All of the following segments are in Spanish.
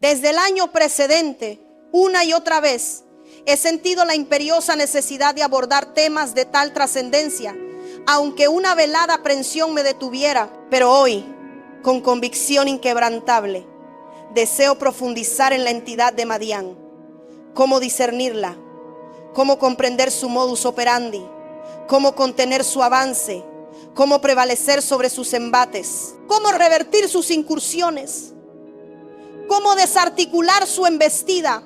Desde el año precedente, una y otra vez, he sentido la imperiosa necesidad de abordar temas de tal trascendencia, aunque una velada aprensión me detuviera. Pero hoy, con convicción inquebrantable, deseo profundizar en la entidad de Madián, cómo discernirla, cómo comprender su modus operandi, cómo contener su avance, cómo prevalecer sobre sus embates, cómo revertir sus incursiones, cómo desarticular su embestida,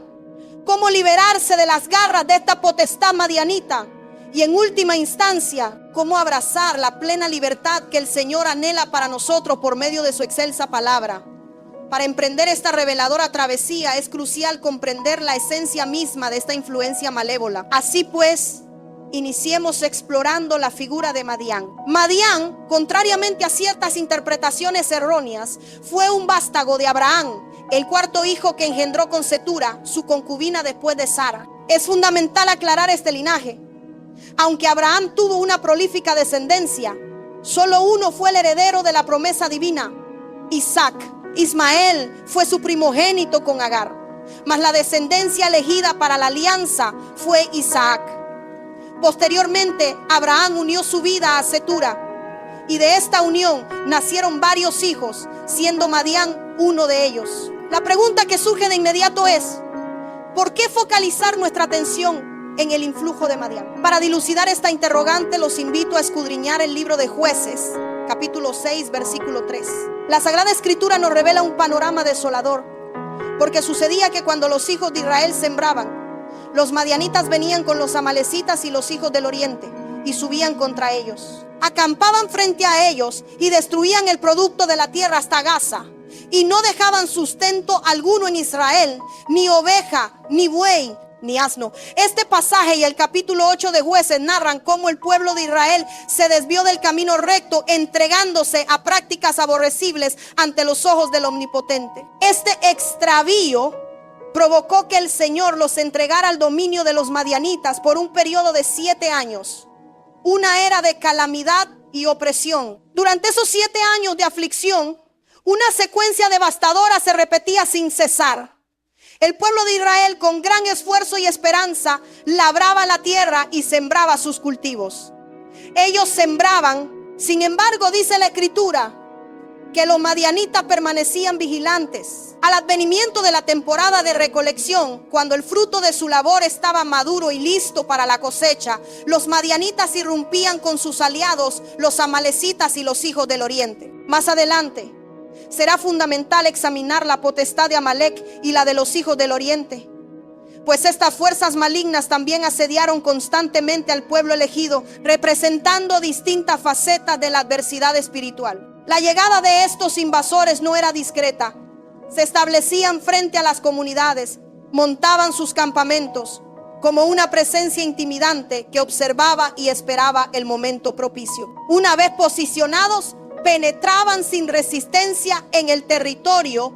cómo liberarse de las garras de esta potestad madianita y en última instancia, cómo abrazar la plena libertad que el Señor anhela para nosotros por medio de su excelsa palabra. Para emprender esta reveladora travesía es crucial comprender la esencia misma de esta influencia malévola. Así pues, iniciemos explorando la figura de Madián. Madián, contrariamente a ciertas interpretaciones erróneas, fue un vástago de Abraham, el cuarto hijo que engendró con Cetura, su concubina después de Sara. Es fundamental aclarar este linaje. Aunque Abraham tuvo una prolífica descendencia, solo uno fue el heredero de la promesa divina, Isaac. Ismael fue su primogénito con Agar, mas la descendencia elegida para la alianza fue Isaac. Posteriormente, Abraham unió su vida a Cetura, y de esta unión nacieron varios hijos, siendo Madián uno de ellos. La pregunta que surge de inmediato es: ¿por qué focalizar nuestra atención en el influjo de Madián? Para dilucidar esta interrogante, los invito a escudriñar el libro de Jueces, capítulo 6, versículo 3. La Sagrada Escritura nos revela un panorama desolador, porque sucedía que cuando los hijos de Israel sembraban, los madianitas venían con los amalecitas y los hijos del oriente y subían contra ellos. Acampaban frente a ellos y destruían el producto de la tierra hasta Gaza, y no dejaban sustento alguno en Israel, ni oveja, ni buey, ni asno. Este pasaje y el capítulo 8 de Jueces narran cómo el pueblo de Israel se desvió del camino recto, entregándose a prácticas aborrecibles ante los ojos del Omnipotente. Este extravío provocó que el Señor los entregara al dominio de los madianitas por un periodo de 7 años, una era de calamidad y opresión. Durante esos 7 años de aflicción, una secuencia devastadora se repetía sin cesar. El pueblo de Israel, con gran esfuerzo y esperanza, labraba la tierra y sembraba sus cultivos. Ellos sembraban, sin embargo, dice la Escritura, que los madianitas permanecían vigilantes. Al advenimiento de la temporada de recolección, cuando el fruto de su labor estaba maduro y listo para la cosecha, los madianitas irrumpían con sus aliados, los amalecitas y los hijos del oriente. Más adelante, será fundamental examinar la potestad de Amalek y la de los hijos del oriente, pues estas fuerzas malignas también asediaron constantemente al pueblo elegido, representando distintas facetas de la adversidad espiritual. La llegada de estos invasores no era discreta. Se establecían frente a las comunidades, montaban sus campamentos como una presencia intimidante que observaba y esperaba el momento propicio. Una vez posicionados, penetraban sin resistencia en el territorio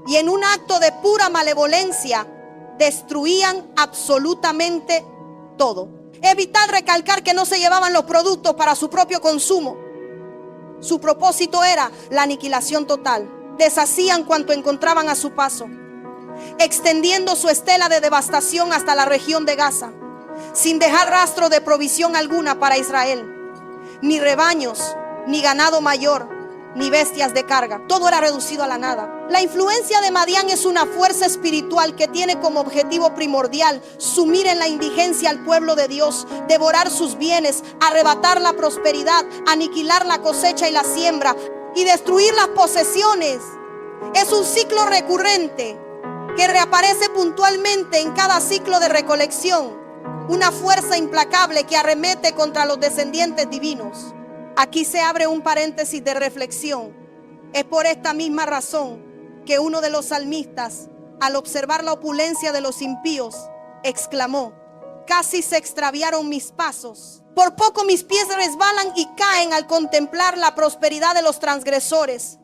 y en un acto de pura malevolencia destruían absolutamente todo. Es vital recalcar que no se llevaban los productos para su propio consumo. Su propósito era la aniquilación total. Deshacían cuanto encontraban a su paso, extendiendo su estela de devastación hasta la región de Gaza, sin dejar rastro de provisión alguna para Israel, ni rebaños, ni ganado mayor, ni bestias de carga. Todo era reducido a la nada. La influencia de Madián es una fuerza espiritual que tiene como objetivo primordial sumir en la indigencia al pueblo de Dios, devorar sus bienes, arrebatar la prosperidad, aniquilar la cosecha y la siembra y destruir las posesiones. Es un ciclo recurrente que reaparece puntualmente en cada ciclo de recolección. Una fuerza implacable que arremete contra los descendientes divinos. Aquí se abre un paréntesis de reflexión. Es por esta misma razón que uno de los salmistas, al observar la opulencia de los impíos, exclamó: casi se extraviaron mis pasos. Por poco mis pies resbalan y caen al contemplar la prosperidad de los transgresores.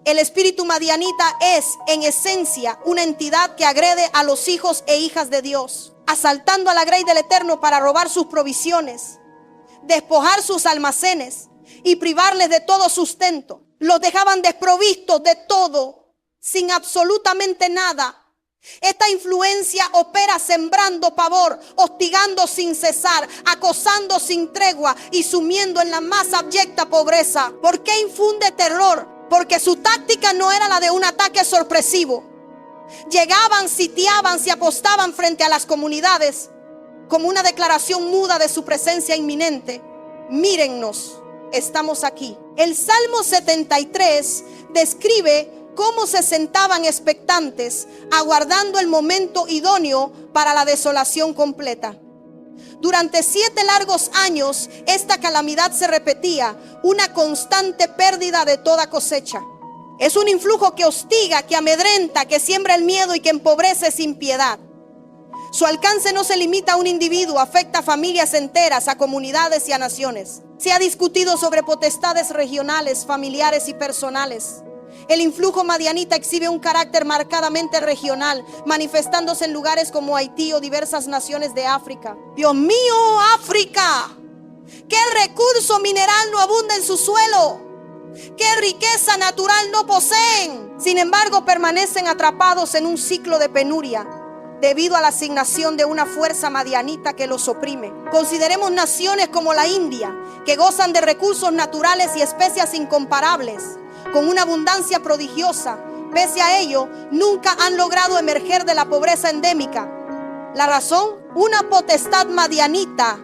El espíritu madianita es, en esencia, una entidad que agrede a los hijos e hijas de Dios, asaltando a la grey del Eterno para robar sus provisiones, despojar sus almacenes y privarles de todo sustento. Los dejaban desprovistos de todo sin absolutamente nada. Esta influencia opera sembrando pavor, hostigando sin cesar, acosando sin tregua y sumiendo en la más abyecta pobreza. ¿Por qué infunde terror? Porque su táctica no era la de un ataque sorpresivo. Llegaban, sitiaban, se apostaban frente a las comunidades como una declaración muda de su presencia inminente. Mírennos, estamos aquí. El Salmo 73 describe cómo se sentaban expectantes, aguardando el momento idóneo para la desolación completa. Durante 7 largos años, esta calamidad se repetía, una constante pérdida de toda cosecha. Es un influjo que hostiga, que amedrenta, que siembra el miedo y que empobrece sin piedad. Su alcance no se limita a un individuo, afecta a familias enteras, a comunidades y a naciones. Se ha discutido sobre potestades regionales, familiares y personales. El influjo madianita exhibe un carácter marcadamente regional, manifestándose en lugares como Haití o diversas naciones de África. Dios mío, África, ¿qué recurso mineral no abunda en su suelo? ¿Qué riqueza natural no poseen? Sin embargo, permanecen atrapados en un ciclo de penuria debido a la asignación de una fuerza madianita que los oprime. Consideremos naciones como la India, que gozan de recursos naturales y especias incomparables, con una abundancia prodigiosa. Pese a ello, nunca han logrado emerger de la pobreza endémica. La razón, una potestad madianita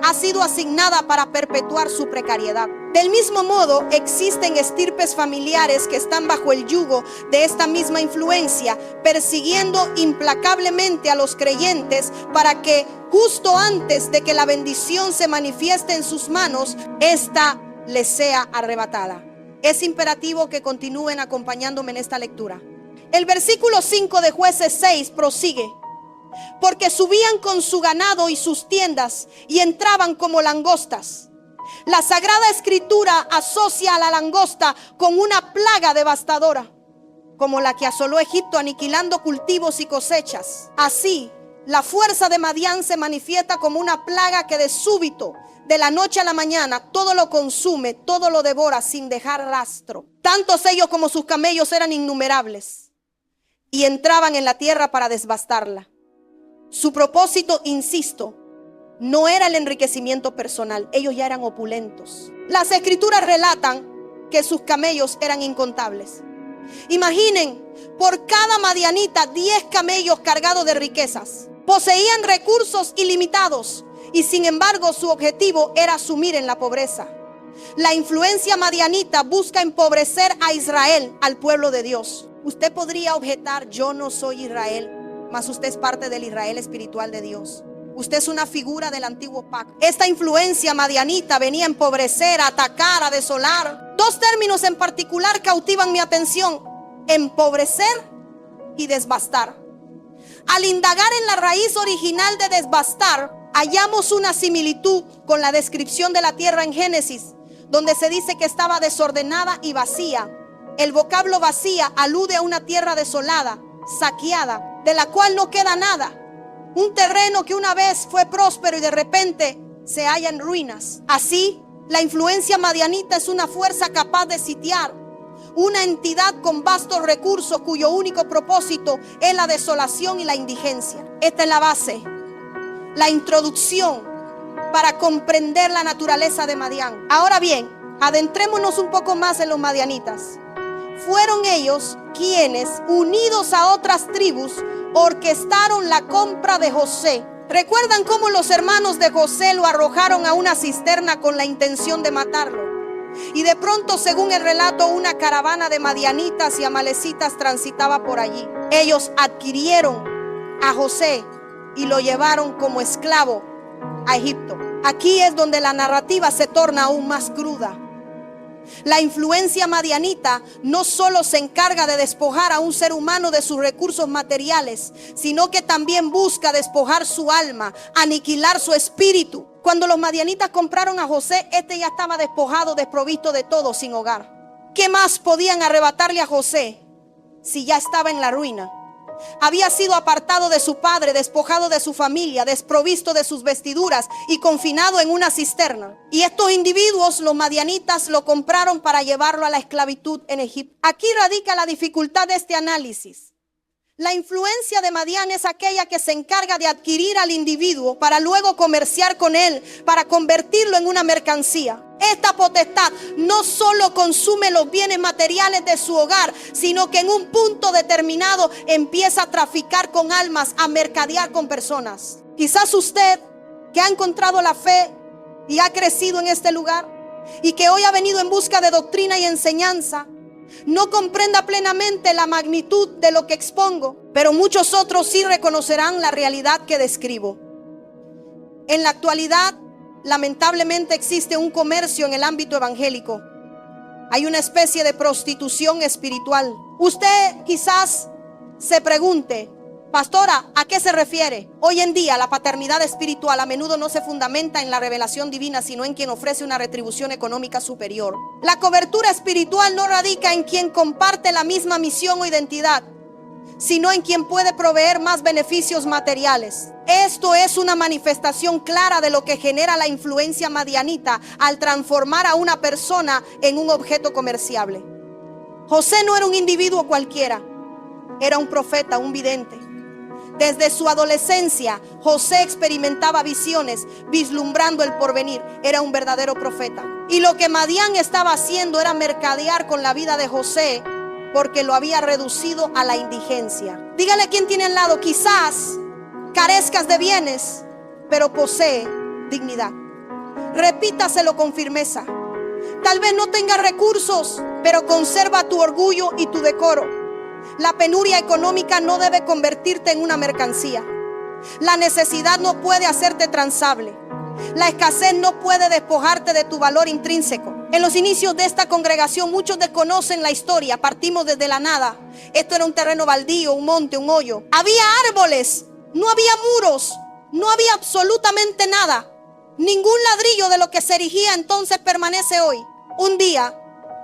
ha sido asignada para perpetuar su precariedad. Del mismo modo, existen estirpes familiares que están bajo el yugo de esta misma influencia, persiguiendo implacablemente a los creyentes para que justo antes de que la bendición se manifieste en sus manos, ésta les sea arrebatada. Es imperativo que continúen acompañándome en esta lectura. El versículo 5 de Jueces 6 prosigue: porque subían con su ganado y sus tiendas y entraban como langostas. La Sagrada Escritura asocia a la langosta con una plaga devastadora, como la que asoló Egipto, aniquilando cultivos y cosechas. Así, la fuerza de Madián se manifiesta como una plaga que de súbito, de la noche a la mañana, todo lo consume, todo lo devora sin dejar rastro. Tantos ellos como sus camellos eran innumerables y entraban en la tierra para devastarla. Su propósito, insisto, no era el enriquecimiento personal. Ellos ya eran opulentos. Las escrituras relatan que sus camellos eran incontables. Imaginen, por cada madianita 10 camellos cargados de riquezas. Poseían recursos ilimitados y sin embargo su objetivo era sumir en la pobreza. La influencia madianita busca empobrecer a Israel, al pueblo de Dios. Usted podría objetar: yo no soy Israel, mas usted es parte del Israel espiritual de Dios. Usted es una figura del antiguo pacto. Esta influencia madianita venía a empobrecer, a atacar, a desolar. 2 términos en particular cautivan mi atención: empobrecer y devastar. Al indagar en la raíz original de devastar, hallamos una similitud con la descripción de la tierra en Génesis, donde se dice que estaba desordenada y vacía. El vocablo vacía alude a una tierra desolada, saqueada, de la cual no queda nada. Un terreno que una vez fue próspero y de repente se halla en ruinas. Así, la influencia madianita es una fuerza capaz de sitiar, una entidad con vastos recursos cuyo único propósito es la desolación y la indigencia. Esta es la base, la introducción para comprender la naturaleza de Madián. Ahora bien, adentrémonos un poco más en los madianitas. Fueron ellos quienes, unidos a otras tribus, orquestaron la compra de José. ¿Recuerdan cómo los hermanos de José lo arrojaron a una cisterna con la intención de matarlo? Y de pronto, según el relato, una caravana de madianitas y amalecitas transitaba por allí. Ellos adquirieron a José y lo llevaron como esclavo a Egipto. Aquí es donde la narrativa se torna aún más cruda. La influencia madianita no solo se encarga de despojar a un ser humano de sus recursos materiales, sino que también busca despojar su alma, aniquilar su espíritu. Cuando los madianitas compraron a José, este ya estaba despojado, desprovisto de todo, sin hogar. ¿Qué más podían arrebatarle a José si ya estaba en la ruina? Había sido apartado de su padre, despojado de su familia, desprovisto de sus vestiduras y confinado en una cisterna. Y estos individuos, los madianitas, lo compraron para llevarlo a la esclavitud en Egipto. Aquí radica la dificultad de este análisis. La influencia de Madián es aquella que se encarga de adquirir al individuo para luego comerciar con él, para convertirlo en una mercancía. Esta potestad no solo consume los bienes materiales de su hogar, sino que en un punto determinado empieza a traficar con almas, a mercadear con personas. Quizás usted, que ha encontrado la fe y ha crecido en este lugar, y que hoy ha venido en busca de doctrina y enseñanza, no comprenda plenamente la magnitud de lo que expongo, pero muchos otros sí reconocerán la realidad que describo. En la actualidad, lamentablemente existe un comercio en el ámbito evangélico. Hay una especie de prostitución espiritual. Usted quizás se pregunte: pastora, ¿a qué se refiere? Hoy en día la paternidad espiritual a menudo no se fundamenta en la revelación divina, sino en quien ofrece una retribución económica superior. La cobertura espiritual no radica en quien comparte la misma misión o identidad, sino en quien puede proveer más beneficios materiales. Esto es una manifestación clara de lo que genera la influencia madianita al transformar a una persona en un objeto comerciable. José no era un individuo cualquiera, era un profeta, un vidente. Desde su adolescencia, José experimentaba visiones, vislumbrando el porvenir. Era un verdadero profeta. Y lo que Madián estaba haciendo era mercadear con la vida de José, porque lo había reducido a la indigencia. Dígale a quien tiene al lado: quizás carezcas de bienes, pero posee dignidad. Repítaselo con firmeza. Tal vez no tengas recursos, pero conserva tu orgullo y tu decoro. La penuria económica no debe convertirte en una mercancía. La necesidad no puede hacerte transable. La escasez no puede despojarte de tu valor intrínseco. En los inicios de esta congregación muchos desconocen la historia. Partimos desde la nada. Esto era un terreno baldío, un monte, un hoyo. Había árboles, no había muros, no había absolutamente nada. Ningún ladrillo de lo que se erigía entonces permanece hoy. Un día,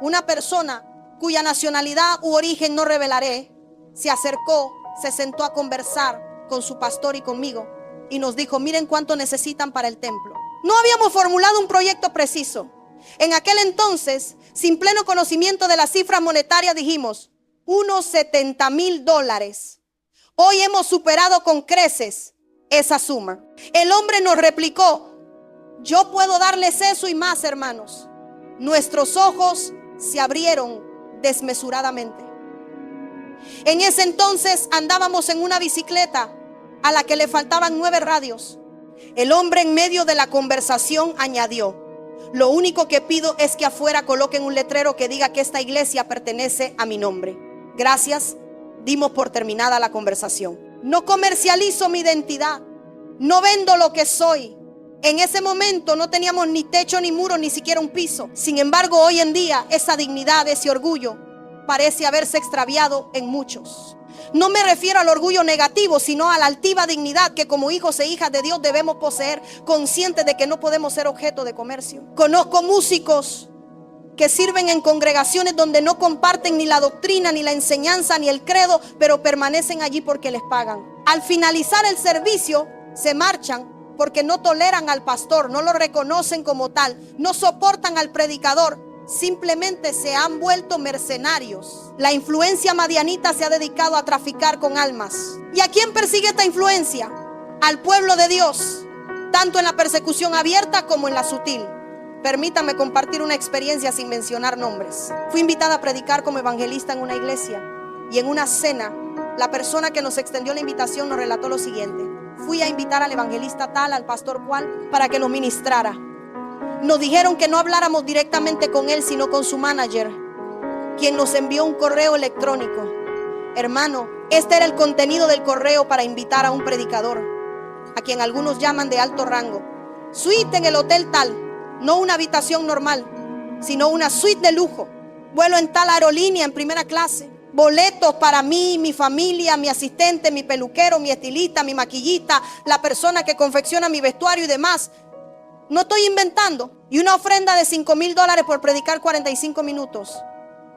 una persona cuya nacionalidad u origen no revelaré, se acercó, se sentó a conversar con su pastor y conmigo y nos dijo: miren cuánto necesitan para el templo. No habíamos formulado un proyecto preciso. En aquel entonces, sin pleno conocimiento de las cifras monetarias, dijimos unos $70,000. Hoy hemos superado con creces esa suma. El hombre nos replicó: yo puedo darles eso y más, hermanos. Nuestros ojos se abrieron desmesuradamente. En ese entonces andábamos en una bicicleta a la que le faltaban 9 radios. El hombre en medio de la conversación añadió: lo único que pido es que afuera coloquen un letrero que diga que esta iglesia pertenece a mi nombre. Gracias. Dimos por terminada la conversación. No comercializo mi identidad, no vendo lo que soy. En ese momento no teníamos ni techo, ni muro, ni siquiera un piso. Sin embargo, hoy en día esa dignidad, ese orgullo parece haberse extraviado en muchos. No me refiero al orgullo negativo, sino a la altiva dignidad que como hijos e hijas de Dios debemos poseer, conscientes de que no podemos ser objeto de comercio. Conozco músicos que sirven en congregaciones donde no comparten ni la doctrina, ni la enseñanza, ni el credo, pero permanecen allí porque les pagan. Al finalizar el servicio, se marchan porque no toleran al pastor, no lo reconocen como tal, no soportan al predicador, simplemente se han vuelto mercenarios. La influencia madianita se ha dedicado a traficar con almas. ¿Y a quién persigue esta influencia? Al pueblo de Dios, tanto en la persecución abierta como en la sutil. Permítame compartir una experiencia sin mencionar nombres. Fui invitada a predicar como evangelista en una iglesia y en una cena la persona que nos extendió la invitación nos relató lo siguiente: fui a invitar al evangelista tal, al pastor cual, para que nos ministrara. Nos dijeron que no habláramos directamente con él, sino con su manager, quien nos envió un correo electrónico. Hermano, este era el contenido del correo para invitar a un predicador, a quien algunos llaman de alto rango. Suite en el hotel tal, no una habitación normal, sino una suite de lujo. Vuelo en tal aerolínea en primera clase. Boletos para mí, mi familia, mi asistente, mi peluquero, mi estilista, mi maquillista, la persona que confecciona mi vestuario y demás. No estoy inventando. Y una ofrenda de $5,000 por predicar 45 minutos.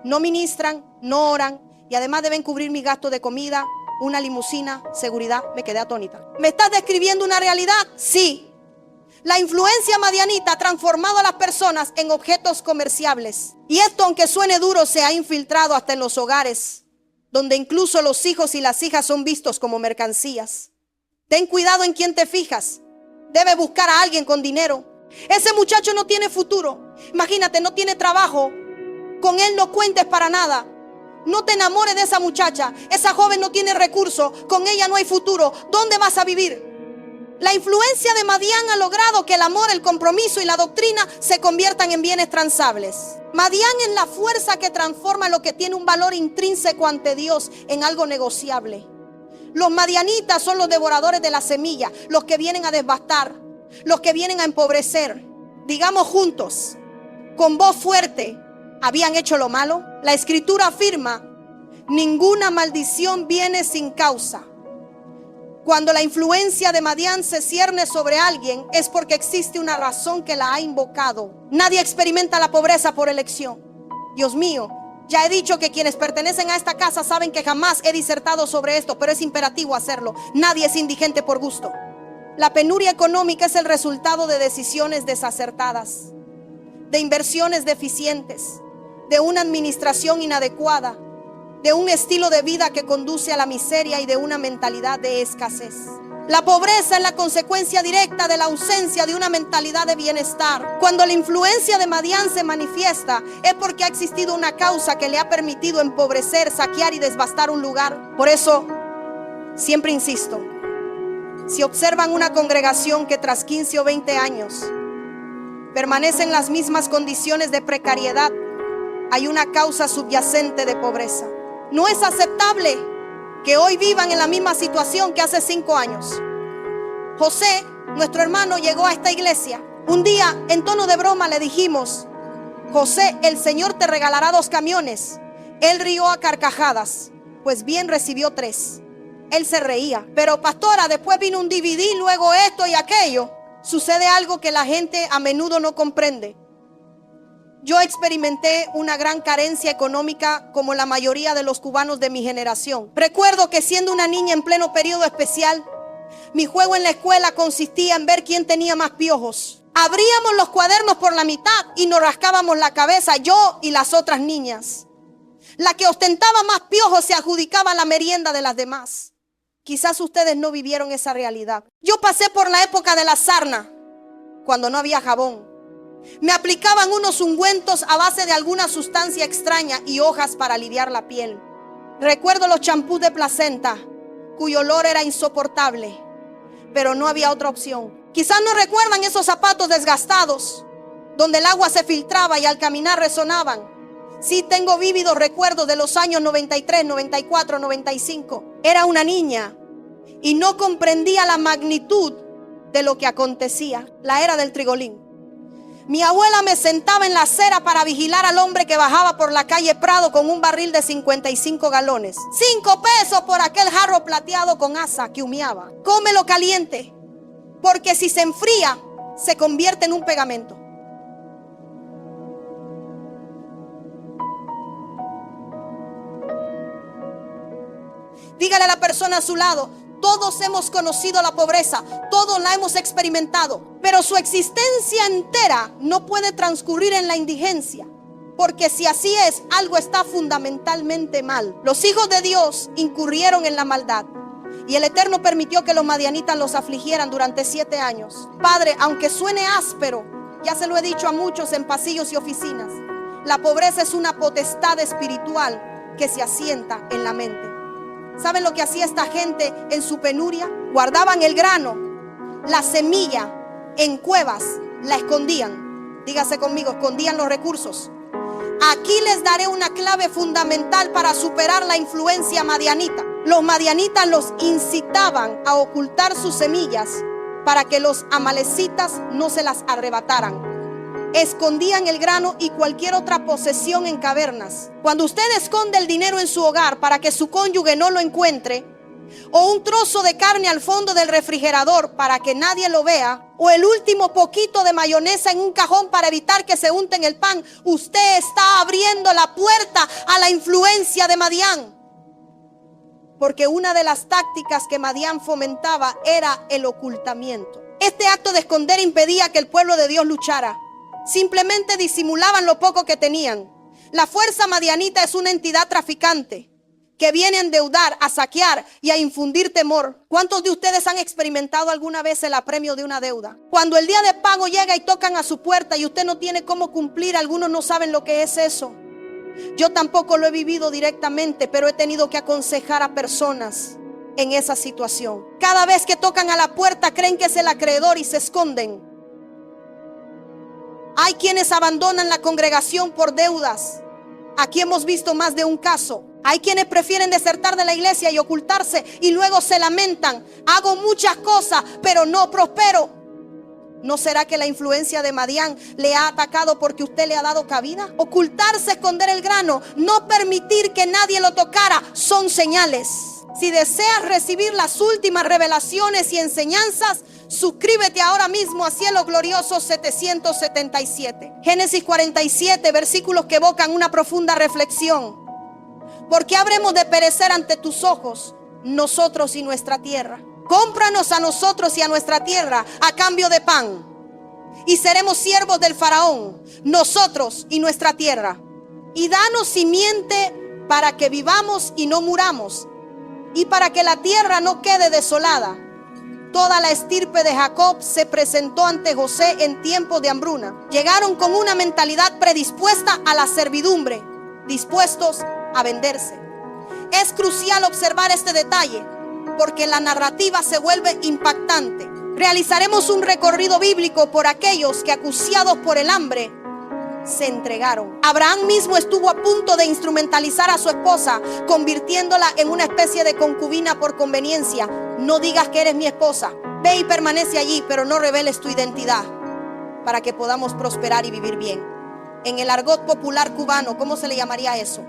No ministran, no oran y además deben cubrir mis gastos de comida, una limusina, seguridad. Me quedé atónita. ¿Me estás describiendo una realidad? Sí. La influencia madianita ha transformado a las personas en objetos comerciables. Y esto, aunque suene duro, se ha infiltrado hasta en los hogares, donde incluso los hijos y las hijas son vistos como mercancías. Ten cuidado en quién te fijas. Debe buscar a alguien con dinero. Ese muchacho no tiene futuro. Imagínate, no tiene trabajo. Con él no cuentes para nada. No te enamores de esa muchacha. Esa joven no tiene recursos. Con ella no hay futuro. ¿Dónde vas a vivir? La influencia de Madián ha logrado que el amor, el compromiso y la doctrina se conviertan en bienes transables. Madián es la fuerza que transforma lo que tiene un valor intrínseco ante Dios en algo negociable. Los madianitas son los devoradores de la semilla, los que vienen a devastar, los que vienen a empobrecer. Digamos juntos, con voz fuerte, ¿habían hecho lo malo? La escritura afirma, ninguna maldición viene sin causa. Cuando la influencia de Madián se cierne sobre alguien, es porque existe una razón que la ha invocado. Nadie experimenta la pobreza por elección. Dios mío, ya he dicho que quienes pertenecen a esta casa saben que jamás he disertado sobre esto, pero es imperativo hacerlo. Nadie es indigente por gusto. La penuria económica es el resultado de decisiones desacertadas, de inversiones deficientes, de una administración inadecuada, de un estilo de vida que conduce a la miseria y de una mentalidad de escasez. La pobreza es la consecuencia directa de la ausencia de una mentalidad de bienestar. Cuando la influencia de Madián se manifiesta, es porque ha existido una causa que le ha permitido empobrecer, saquear y devastar un lugar. Por eso, siempre insisto, si observan una congregación que tras 15 o 20 años permanece en las mismas condiciones de precariedad, hay una causa subyacente de pobreza. No es aceptable que hoy vivan en la misma situación que hace 5 años. José, nuestro hermano, llegó a esta iglesia. Un día, en tono de broma, le dijimos: José, el Señor te regalará 2 camiones. Él rió a carcajadas, pues bien recibió 3. Él se reía. Pero pastora, después vino un DVD, luego esto y aquello. Sucede algo que la gente a menudo no comprende. Yo experimenté una gran carencia económica como la mayoría de los cubanos de mi generación. Recuerdo que siendo una niña en pleno periodo especial, mi juego en la escuela consistía en ver quién tenía más piojos. Abríamos los cuadernos por la mitad y nos rascábamos la cabeza, yo y las otras niñas. La que ostentaba más piojos se adjudicaba la merienda de las demás. Quizás ustedes no vivieron esa realidad. Yo pasé por la época de la sarna, cuando no había jabón. Me aplicaban unos ungüentos a base de alguna sustancia extraña y hojas para aliviar la piel. Recuerdo los champús de placenta, cuyo olor era insoportable, pero no había otra opción. Quizás no recuerdan esos zapatos desgastados, donde el agua se filtraba y al caminar resonaban. Sí, tengo vívidos recuerdos de los años 93, 94, 95. Era una niña y no comprendía la magnitud de lo que acontecía. La era del trigolín. Mi abuela me sentaba en la acera para vigilar al hombre que bajaba por la calle Prado con un barril de 55 galones. 5 pesos por aquel jarro plateado con asa que humeaba. Cómelo caliente, porque si se enfría, se convierte en un pegamento. Dígale a la persona a su lado: todos hemos conocido la pobreza, todos la hemos experimentado, pero su existencia entera no puede transcurrir en la indigencia, porque si así es, algo está fundamentalmente mal. Los hijos de Dios incurrieron en la maldad y el Eterno permitió que los madianitas los afligieran durante 7 años. Padre, aunque suene áspero, ya se lo he dicho a muchos en pasillos y oficinas, la pobreza es una potestad espiritual que se asienta en la mente. ¿Saben lo que hacía esta gente en su penuria? Guardaban el grano, la semilla en cuevas, la escondían. Dígase conmigo, escondían los recursos. Aquí les daré una clave fundamental para superar la influencia madianita. Los madianitas los incitaban a ocultar sus semillas para que los amalecitas no se las arrebataran. Escondían el grano y cualquier otra posesión en cavernas. Cuando usted esconde el dinero en su hogar para que su cónyuge no lo encuentre, o un trozo de carne al fondo del refrigerador para que nadie lo vea, o el último poquito de mayonesa en un cajón para evitar que se unte en el pan, usted está abriendo la puerta a la influencia de Madián. porque una de las tácticas que Madián fomentaba era el ocultamiento. Este acto de esconder impedía que el pueblo de Dios luchara. Simplemente disimulaban lo poco que tenían. La fuerza madianita es una entidad traficante que viene a endeudar, a saquear y a infundir temor. ¿Cuántos de ustedes han experimentado alguna vez el apremio de una deuda? Cuando el día de pago llega y tocan a su puerta y usted no tiene cómo cumplir, algunos no saben lo que es eso. Yo tampoco lo he vivido directamente, pero he tenido que aconsejar a personas en esa situación. Cada vez que tocan a la puerta creen que es el acreedor y se esconden. Hay quienes abandonan la congregación por deudas. Aquí hemos visto más de un caso. Hay quienes prefieren desertar de la iglesia y ocultarse y luego se lamentan. Hago muchas cosas, pero no prospero. ¿No será que la influencia de Madián le ha atacado porque usted le ha dado cabida? Ocultarse, esconder el grano, no permitir que nadie lo tocara, son señales. Si deseas recibir las últimas revelaciones y enseñanzas, suscríbete ahora mismo a Cielo Glorioso 777. Génesis 47, versículos que evocan una profunda reflexión. ¿Por qué habremos de perecer ante tus ojos, nosotros y nuestra tierra? Cómpranos a nosotros y a nuestra tierra a cambio de pan, y seremos siervos del faraón, nosotros y nuestra tierra. Y danos simiente para que vivamos y no muramos, y para que la tierra no quede desolada. Toda la estirpe de Jacob se presentó ante José en tiempos de hambruna. Llegaron con una mentalidad predispuesta a la servidumbre, dispuestos a venderse. Es crucial observar este detalle, porque la narrativa se vuelve impactante. Realizaremos un recorrido bíblico por aquellos que, acuciados por el hambre, se entregaron. Abraham mismo estuvo a punto de instrumentalizar a su esposa, convirtiéndola en una especie de concubina por conveniencia. No digas que eres mi esposa, ve y permanece allí, pero no reveles tu identidad, para que podamos prosperar y vivir bien. En el argot popular cubano, ¿cómo se le llamaría eso?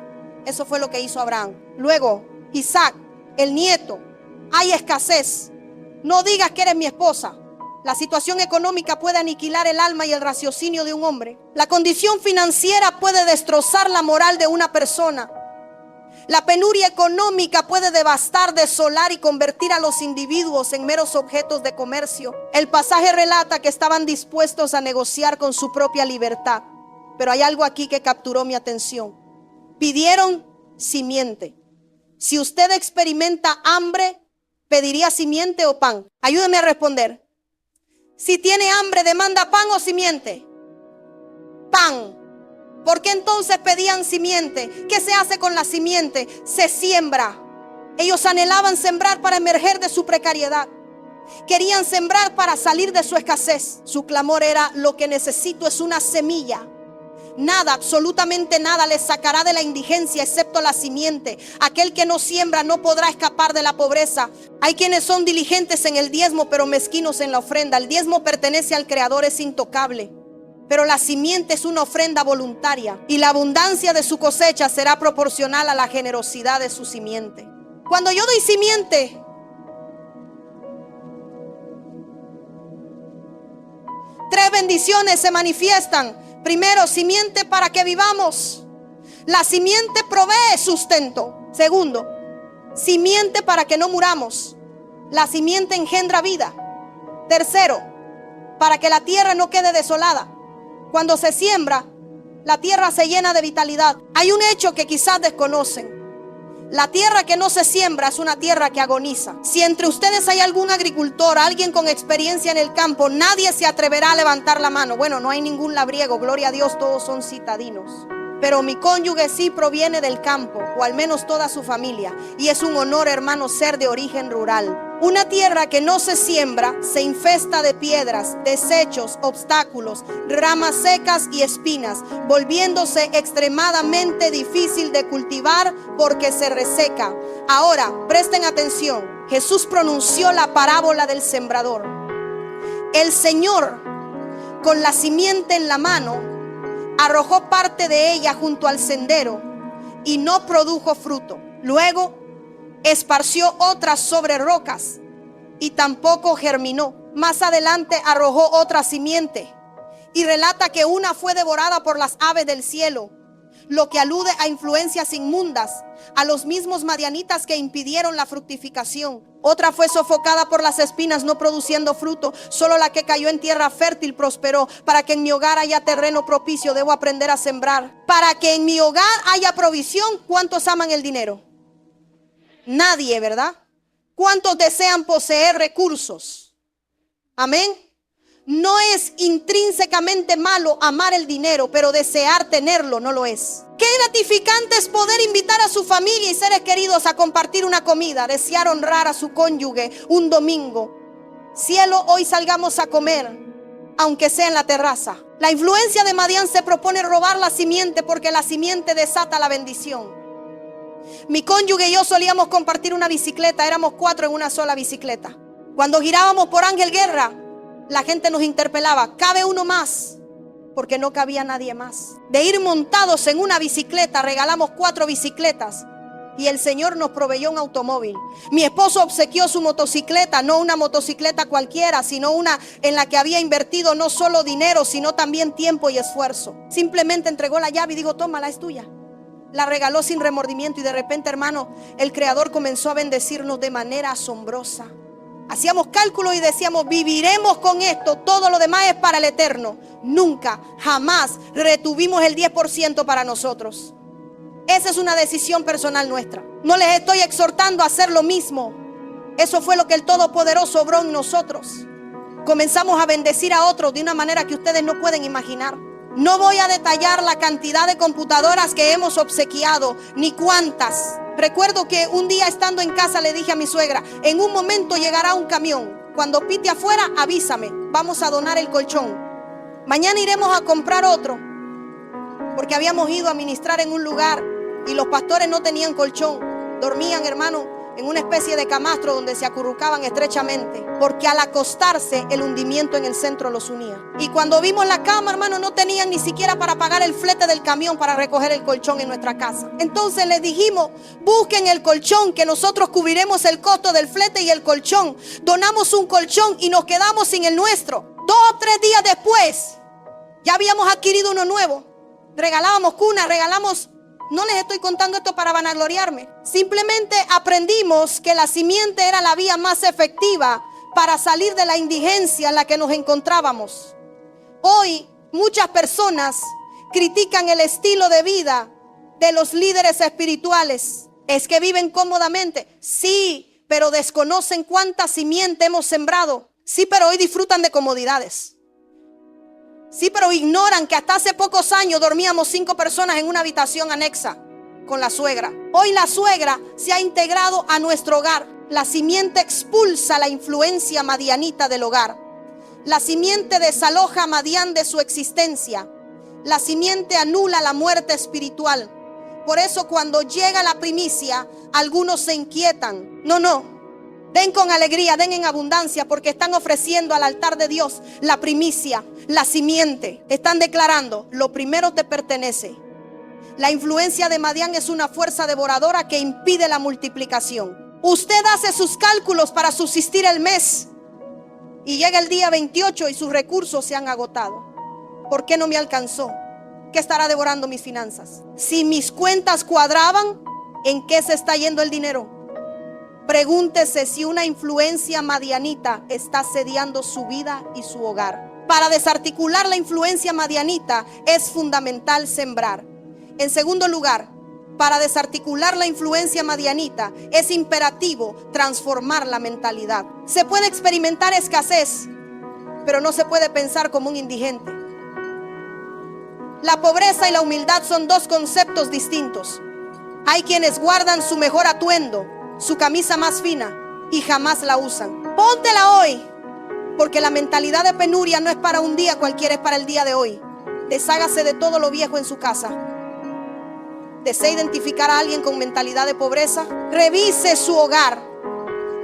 Eso fue lo que hizo Abraham. Luego, Isaac, el nieto. Hay escasez. No digas que eres mi esposa. La situación económica puede aniquilar el alma y el raciocinio de un hombre. La condición financiera puede destrozar la moral de una persona. La penuria económica puede devastar, desolar y convertir a los individuos en meros objetos de comercio. El pasaje relata que estaban dispuestos a negociar con su propia libertad. Pero hay algo aquí que capturó mi atención. Pidieron simiente. Si usted experimenta hambre, ¿pediría simiente o pan? Ayúdeme a responder. Si tiene hambre, ¿demanda pan o simiente? Pan. ¿Por qué entonces pedían simiente? ¿Qué se hace con la simiente? Se siembra. Ellos anhelaban sembrar para emerger de su precariedad. Querían sembrar para salir de su escasez. Su clamor era: lo que necesito es una semilla. Nada, absolutamente nada les sacará de la indigencia excepto la simiente. Aquel que no siembra no podrá escapar de la pobreza. Hay quienes son diligentes en el diezmo pero mezquinos en la ofrenda. El diezmo pertenece al Creador, es intocable. Pero la simiente es una ofrenda voluntaria, y la abundancia de su cosecha será proporcional a la generosidad de su simiente. Cuando yo doy simiente, tres bendiciones se manifiestan. Primero, simiente para que vivamos. La simiente provee sustento. Segundo, simiente para que no muramos. La simiente engendra vida. Tercero, para que la tierra no quede desolada. Cuando se siembra, la tierra se llena de vitalidad. Hay un hecho que quizás desconocen. La tierra que no se siembra es una tierra que agoniza. Si entre ustedes hay algún agricultor, alguien con experiencia en el campo, nadie se atreverá a levantar la mano. Bueno, no hay ningún labriego, gloria a Dios, todos son citadinos. Pero mi cónyuge sí proviene del campo, o al menos toda su familia. Y es un honor, hermano, ser de origen rural. Una tierra que no se siembra se infesta de piedras, desechos, obstáculos, ramas secas y espinas, volviéndose extremadamente difícil de cultivar porque se reseca. Ahora, presten atención. Jesús pronunció la parábola del sembrador. El Señor, con la simiente en la mano, arrojó parte de ella junto al sendero y no produjo fruto. Luego esparció otras sobre rocas y tampoco germinó. Más adelante arrojó otra simiente y relata que una fue devorada por las aves del cielo, lo que alude a influencias inmundas, a los mismos madianitas que impidieron la fructificación. Otra fue sofocada por las espinas, no produciendo fruto. Solo la que cayó en tierra fértil prosperó. Para que en mi hogar haya terreno propicio, debo aprender a sembrar. Para que en mi hogar haya provisión. ¿Cuántos aman el dinero? Nadie, ¿verdad? ¿Cuántos desean poseer recursos? Amén. No es intrínsecamente malo amar el dinero, pero desear tenerlo no lo es. Qué gratificante es poder invitar a su familia y seres queridos a compartir una comida, desear honrar a su cónyuge un domingo. Cielo, hoy salgamos a comer, aunque sea en la terraza. La influencia de Madián se propone robar la simiente, porque la simiente desata la bendición. Mi cónyuge y yo solíamos compartir una bicicleta, éramos 4 en una sola bicicleta. Cuando girábamos por Ángel Guerra, la gente nos interpelaba: ¿cabe uno más? Porque no cabía nadie más. De ir montados en una bicicleta, regalamos 4 bicicletas y el Señor nos proveyó un automóvil. Mi esposo obsequió su motocicleta, no una motocicleta cualquiera, sino una en la que había invertido no solo dinero, sino también tiempo y esfuerzo. Simplemente entregó la llave y dijo: tómala, es tuya. La regaló sin remordimiento, y de repente, hermano, el Creador comenzó a bendecirnos de manera asombrosa. Hacíamos cálculos y decíamos: viviremos con esto, todo lo demás es para el eterno. Nunca, jamás retuvimos el 10% para nosotros. Esa es una decisión personal nuestra. No les estoy exhortando a hacer lo mismo. Eso fue lo que el Todopoderoso obró en nosotros. Comenzamos a bendecir a otros de una manera que ustedes no pueden imaginar. No voy a detallar la cantidad de computadoras que hemos obsequiado, ni cuántas. Recuerdo que un día, estando en casa, le dije a mi suegra: en un momento llegará un camión. Cuando pite afuera, avísame. Vamos a donar el colchón. Mañana iremos a comprar otro. Porque habíamos ido a ministrar en un lugar y los pastores no tenían colchón. Dormían, hermano, en una especie de camastro donde se acurrucaban estrechamente, porque al acostarse el hundimiento en el centro los unía. Y cuando vimos la cama, hermano, no tenían ni siquiera para pagar el flete del camión para recoger el colchón en nuestra casa. Entonces les dijimos: busquen el colchón, que nosotros cubriremos el costo del flete y el colchón. Donamos un colchón y nos quedamos sin el nuestro. 2 o 3 días después ya habíamos adquirido uno nuevo. Regalábamos cunas, regalamos. No les estoy contando esto para vanagloriarme. Simplemente aprendimos que la simiente era la vía más efectiva para salir de la indigencia en la que nos encontrábamos. Hoy muchas personas critican el estilo de vida de los líderes espirituales. Es que viven cómodamente. Sí, pero desconocen cuánta simiente hemos sembrado. Sí, pero hoy disfrutan de comodidades. Sí, pero ignoran que hasta hace pocos años dormíamos 5 personas en una habitación anexa con la suegra. Hoy la suegra se ha integrado a nuestro hogar. La simiente expulsa la influencia madianita del hogar. La simiente desaloja a Madián de su existencia. La simiente anula la muerte espiritual. Por eso cuando llega la primicia, algunos se inquietan. No. Den con alegría, den en abundancia, porque están ofreciendo al altar de Dios la primicia, la simiente. Están declarando: lo primero te pertenece. La influencia de Madián es una fuerza devoradora que impide la multiplicación. Usted hace sus cálculos para subsistir el mes y llega el día 28 y sus recursos se han agotado. ¿Por qué no me alcanzó? ¿Qué estará devorando mis finanzas? Si mis cuentas cuadraban, ¿en qué se está yendo el dinero? Pregúntese si una influencia madianita está asediando su vida y su hogar. Para desarticular la influencia madianita es fundamental sembrar. En segundo lugar, para desarticular la influencia madianita es imperativo transformar la mentalidad. Se puede experimentar escasez, pero no se puede pensar como un indigente. La pobreza y la humildad son 2 conceptos distintos. Hay quienes guardan su mejor atuendo, su camisa más fina, y jamás la usan. Póntela hoy, porque la mentalidad de penuria no es para un día cualquiera, es para el día de hoy. Deshágase de todo lo viejo en su casa. ¿Desea identificar a alguien con mentalidad de pobreza? Revise su hogar.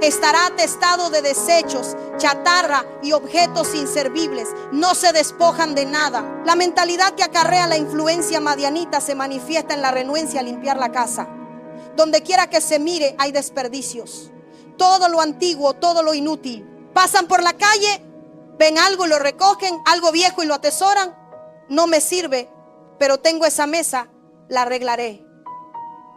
Estará atestado de desechos, chatarra y objetos inservibles. No se despojan de nada. La mentalidad que acarrea la influencia madianita se manifiesta en la renuencia a limpiar la casa. Donde quiera que se mire hay desperdicios. Todo lo antiguo, todo lo inútil. Pasan por la calle, ven algo y lo recogen, algo viejo y lo atesoran. No me sirve, pero tengo esa mesa la arreglaré.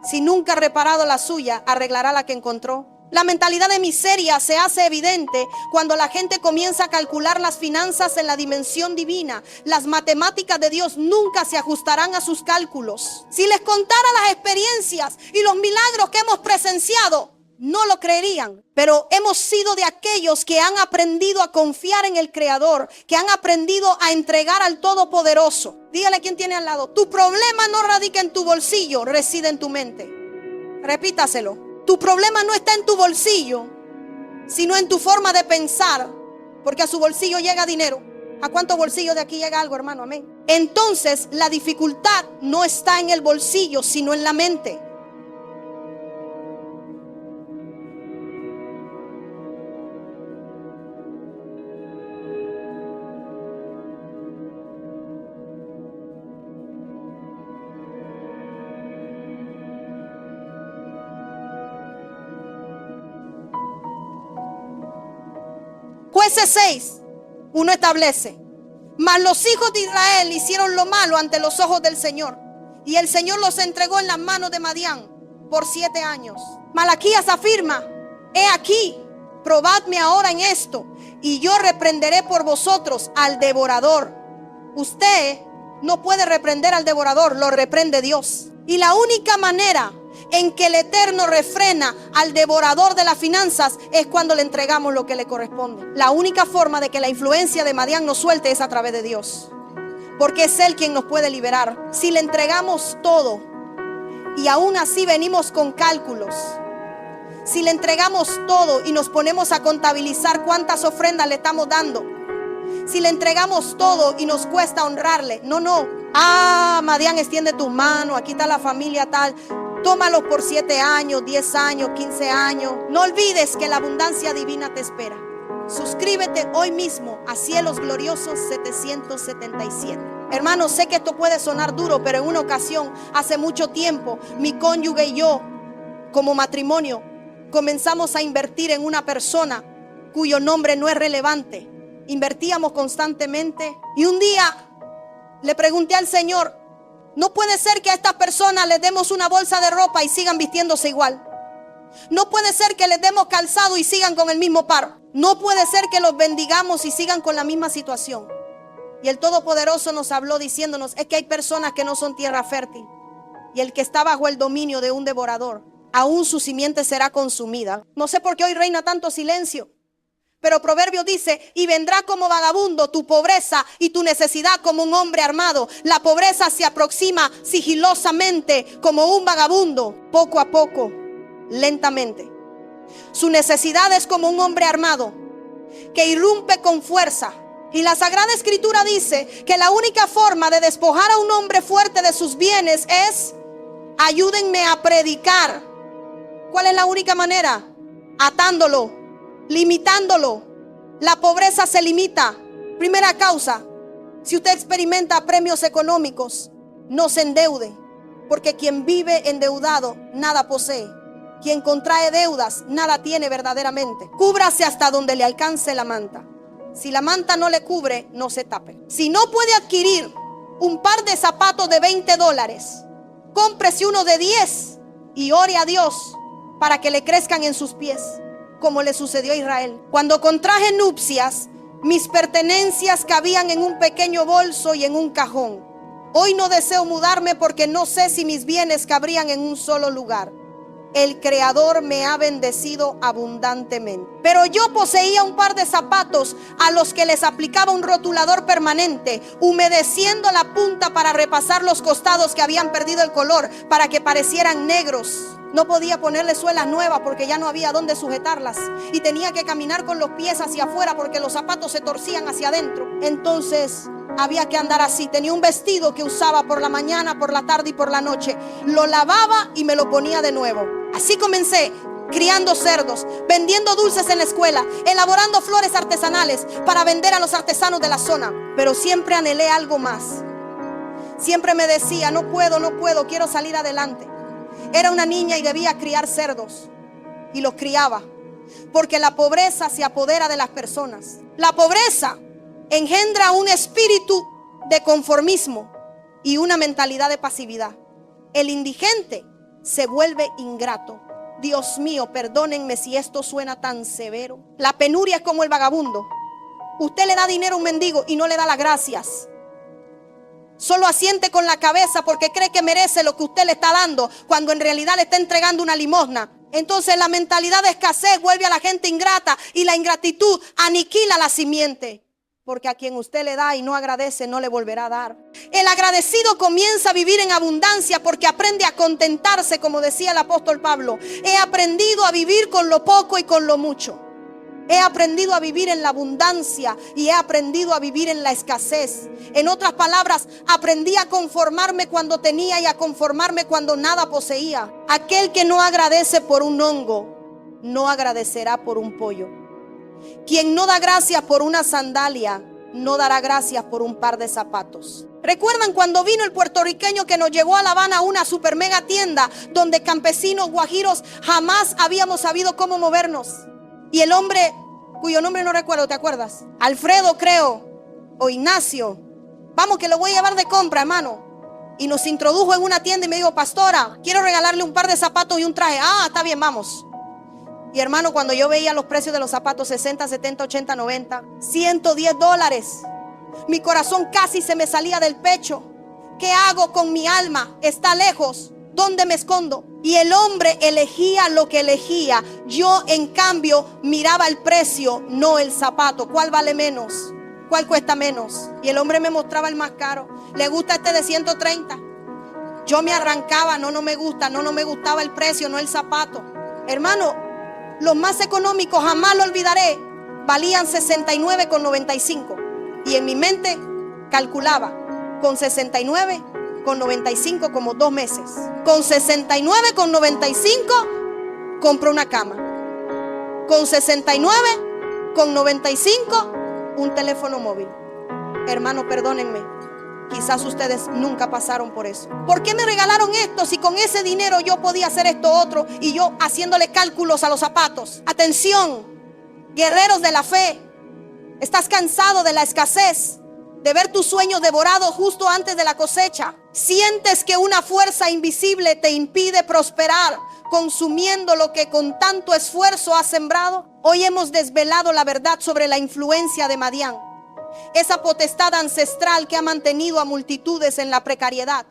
Si nunca ha reparado la suya, arreglará la que encontró. La mentalidad de miseria se hace evidente cuando la gente comienza a calcular las finanzas en la dimensión divina. Las matemáticas de Dios nunca se ajustarán a sus cálculos. Si les contara las experiencias y los milagros que hemos presenciado, no lo creerían. Pero hemos sido de aquellos que han aprendido a confiar en el Creador, que han aprendido a entregar al Todopoderoso. Dígale a quien tiene al lado: tu problema no radica en tu bolsillo, reside en tu mente. Repítaselo. Tu problema no está en tu bolsillo, sino en tu forma de pensar, porque a su bolsillo llega dinero. ¿A cuántos bolsillos de aquí llega algo, hermano? Amén. Entonces, la dificultad no está en el bolsillo, sino en la mente. Jueces 6:1 establece: mas los hijos de Israel hicieron lo malo ante los ojos del Señor, y el Señor los entregó en las manos de Madián por 7 años. Malaquías afirma: he aquí, probadme ahora en esto, y yo reprenderé por vosotros al devorador. Usted no puede reprender al devorador, lo reprende Dios. Y la única manera en que el Eterno refrena al devorador de las finanzas es cuando le entregamos lo que le corresponde. La única forma de que la influencia de Madián nos suelte es a través de Dios, porque es Él quien nos puede liberar. Si le entregamos todo y aún así venimos con cálculos, si le entregamos todo y nos ponemos a contabilizar cuántas ofrendas le estamos dando, si le entregamos todo y nos cuesta honrarle, Madián, extiende tus manos, aquí está la familia tal, tómalos por 7 años, 10 años, 15 años. No olvides que la abundancia divina te espera. Suscríbete hoy mismo a Cielos Gloriosos 777. Hermanos, sé que esto puede sonar duro, pero en una ocasión, hace mucho tiempo, mi cónyuge y yo, como matrimonio, comenzamos a invertir en una persona cuyo nombre no es relevante. Invertíamos constantemente y un día le pregunté al Señor: no puede ser que a estas personas les demos una bolsa de ropa y sigan vistiéndose igual. No puede ser que les demos calzado y sigan con el mismo par. No puede ser que los bendigamos y sigan con la misma situación. Y el Todopoderoso nos habló diciéndonos: es que hay personas que no son tierra fértil, y el que está bajo el dominio de un devorador, aún su simiente será consumida. No sé por qué hoy reina tanto silencio, pero Proverbios dice: y vendrá como vagabundo tu pobreza y tu necesidad como un hombre armado. La pobreza se aproxima sigilosamente como un vagabundo, poco a poco, lentamente. Su necesidad es como un hombre armado que irrumpe con fuerza. Y la Sagrada Escritura dice que la única forma de despojar a un hombre fuerte de sus bienes es: ayúdenme a predicar. ¿Cuál es la única manera? Atándolo, limitándolo. La pobreza se limita. Primera causa: si usted experimenta premios económicos, no se endeude, porque quien vive endeudado nada posee. Quien contrae deudas nada tiene verdaderamente. Cúbrase hasta donde le alcance la manta. Si la manta no le cubre, no se tape. Si no puede adquirir un par de zapatos de $20, cómprese uno de 10 y ore a Dios para que le crezcan en sus pies, como le sucedió a Israel. Cuando contraje nupcias, mis pertenencias cabían en un pequeño bolso y en un cajón. Hoy no deseo mudarme porque no sé si mis bienes cabrían en un solo lugar. El Creador me ha bendecido abundantemente. Pero yo poseía un par de zapatos a los que les aplicaba un rotulador permanente, humedeciendo la punta para repasar los costados que habían perdido el color, para que parecieran negros. No podía ponerle suelas nuevas porque ya no había dónde sujetarlas, y tenía que caminar con los pies hacia afuera porque los zapatos se torcían hacia adentro. Entonces había que andar así. Tenía un vestido que usaba por la mañana, por la tarde y por la noche. Lo lavaba y me lo ponía de nuevo. Así comencé, criando cerdos, vendiendo dulces en la escuela, elaborando flores artesanales para vender a los artesanos de la zona. Pero siempre anhelé algo más. Siempre me decía: no puedo, quiero salir adelante. Era una niña y debía criar cerdos, y los criaba, porque la pobreza se apodera de las personas. La pobreza engendra un espíritu de conformismo y una mentalidad de pasividad. El indigente se vuelve ingrato. Dios mío, perdónenme si esto suena tan severo. La penuria es como el vagabundo. Usted le da dinero a un mendigo y no le da las gracias. Solo asiente con la cabeza porque cree que merece lo que usted le está dando, cuando en realidad le está entregando una limosna. Entonces la mentalidad de escasez vuelve a la gente ingrata, y la ingratitud aniquila la simiente. Porque a quien usted le da y no agradece, no le volverá a dar. El agradecido comienza a vivir en abundancia porque aprende a contentarse, como decía el apóstol Pablo. He aprendido a vivir con lo poco y con lo mucho. He aprendido a vivir en la abundancia y he aprendido a vivir en la escasez. En otras palabras, aprendí a conformarme cuando tenía y a conformarme cuando nada poseía. Aquel que no agradece por un hongo, no agradecerá por un pollo. Quien no da gracias por una sandalia, no dará gracias por un par de zapatos. ¿Recuerdan cuando vino el puertorriqueño que nos llevó a La Habana a una super mega tienda donde campesinos guajiros jamás habíamos sabido cómo movernos? Y el hombre, cuyo nombre no recuerdo, ¿te acuerdas? Alfredo, creo, o Ignacio. Vamos, que lo voy a llevar de compra, hermano. Y nos introdujo en una tienda y me dijo: pastora, quiero regalarle un par de zapatos y un traje. Ah, está bien, vamos. Y hermano, cuando yo veía los precios de los zapatos, 60, 70, 80, 90, $110, mi corazón casi se me salía del pecho. ¿Qué hago con mi alma? Está lejos. ¿Dónde me escondo? Y el hombre elegía lo que elegía. Yo, en cambio, miraba el precio, no el zapato. ¿Cuál vale menos? ¿Cuál cuesta menos? Y el hombre me mostraba el más caro. ¿Le gusta este de 130? Yo me arrancaba: no me gusta, no me gustaba el precio, no el zapato. Hermano, los más económicos, jamás lo olvidaré, valían $69,95. Y en mi mente calculaba, con $69,95 como 2 meses. Con $69,95 compro una cama. Con $69,95 un teléfono móvil. Hermano, perdónenme, quizás ustedes nunca pasaron por eso. ¿Por qué me regalaron esto si con ese dinero yo podía hacer esto otro? Y yo haciéndole cálculos a los zapatos. Atención, guerreros de la fe. ¿Estás cansado de la escasez? De ver tus sueños devorados justo antes de la cosecha. ¿Sientes que una fuerza invisible te impide prosperar, consumiendo lo que con tanto esfuerzo has sembrado? Hoy hemos desvelado la verdad sobre la influencia de Madián, esa potestad ancestral que ha mantenido a multitudes en la precariedad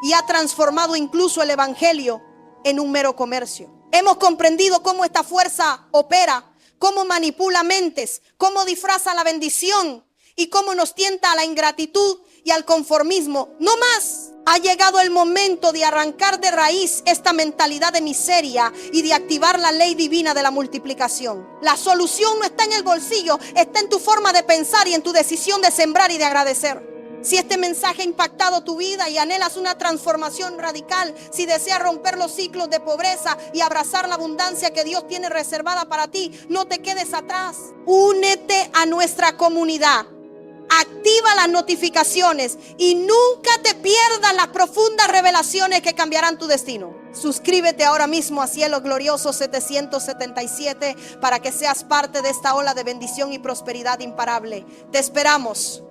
y ha transformado incluso el evangelio en un mero comercio. Hemos comprendido cómo esta fuerza opera, cómo manipula mentes, cómo disfraza la bendición y cómo nos tienta a la ingratitud y al conformismo. No más. Ha llegado el momento de arrancar de raíz esta mentalidad de miseria y de activar la ley divina de la multiplicación. La solución no está en el bolsillo, está en tu forma de pensar y en tu decisión de sembrar y de agradecer. Si este mensaje ha impactado tu vida y anhelas una transformación radical, si deseas romper los ciclos de pobreza y abrazar la abundancia que Dios tiene reservada para ti, no te quedes atrás. Únete a nuestra comunidad. Activa las notificaciones y nunca te pierdas las profundas revelaciones que cambiarán tu destino. Suscríbete ahora mismo a Cielo Glorioso 777 para que seas parte de esta ola de bendición y prosperidad imparable. Te esperamos.